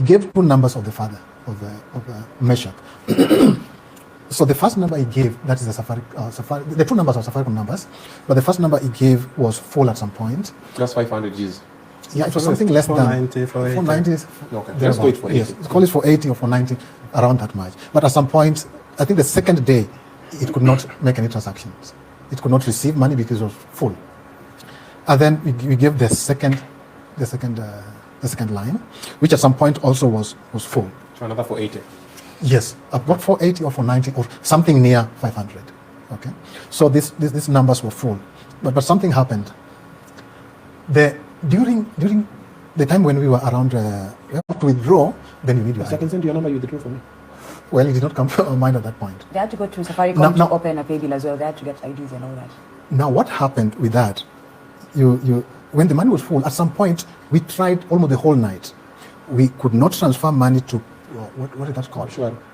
gave two numbers of the father of the Meshach. So the first number he gave, that is the Safari. The two numbers are Safaricom numbers, but the first number he gave was full at some point. That's 500 Gs. Yeah, it was something less 490, than 480. 490. Okay, let's go it for 80. Yes, call it for 80 or for 90, around that much. But at some point, I think the second day, it could not make any transactions. It could not receive money because it was full. And then we gave the second line, which at some point also was full. So another 480. Yes, about 480 or 490 or something near 500. Okay, so these numbers were full, but something happened. During the time when we were around to withdraw, then you need your I can send you a number you withdraw for me. Well, it did not come to our mind at that point. They had to go to Safaricom to open a pay bill as well. They had to get IDs and all that. Now, what happened with that? When the money was full, at some point we tried almost the whole night. We could not transfer money to what is that called?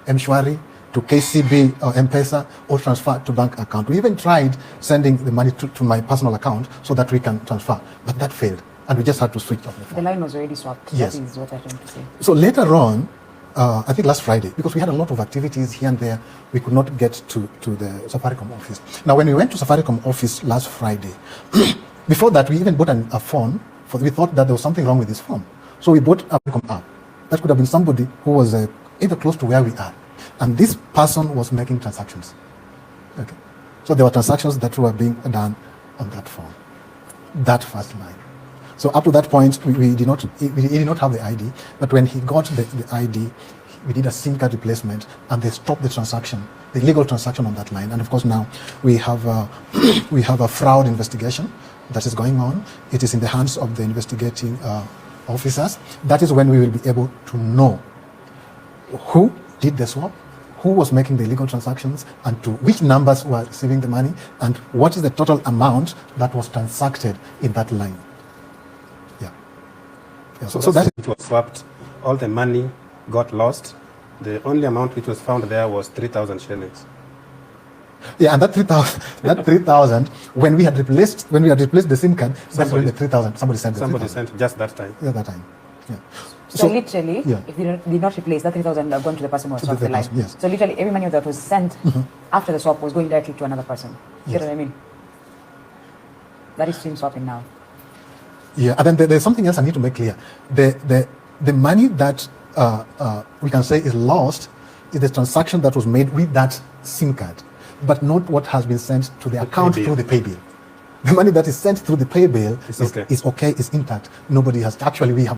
M-Shwari, to KCB or M-Pesa, or transfer to bank account. We even tried sending the money to my personal account so that we can transfer, but that failed, and we just had to switch off the phone. The line was already swapped. Yes. That is what I trying to say. So later on, I think last Friday, because we had a lot of activities here and there, we could not get to the Safaricom office. Now, when we went to Safaricom office last Friday, before that, we even bought a phone. We thought that there was something wrong with this phone. So we bought a Safaricom app. That could have been somebody who was either close to where we are. And this person was making transactions. Okay. So there were transactions that were being done on that phone, that first line. So up to that point, we did not have the ID, but when he got the ID, we did a SIM card replacement, and they stopped the transaction, the illegal transaction on that line. And of course now we have a fraud investigation that is going on. It is in the hands of the investigating officers. That is when we will be able to know who did the swap, who was making the illegal transactions, and to which numbers were receiving the money, and what is the total amount that was transacted in that line. So that it was swapped, all the money got lost. The only amount which was found there was 3,000 shillings. Yeah, and that 3,000, when we had replaced the SIM card, that's when the 3,000 somebody sent just that time. Yeah, that time. Yeah. So literally, if they did not replace, that 3,000 are going to the person who was swapped the line. Yes. So literally, every money that was sent after the swap was going directly to another person. You know what I mean? That is SIM swapping now. Yeah, and then there's something else I need to make clear. The money that we can say is lost is the transaction that was made with that SIM card, but not what has been sent to the account through the pay bill. The money that is sent through the pay bill is okay, is intact. Nobody has, actually we have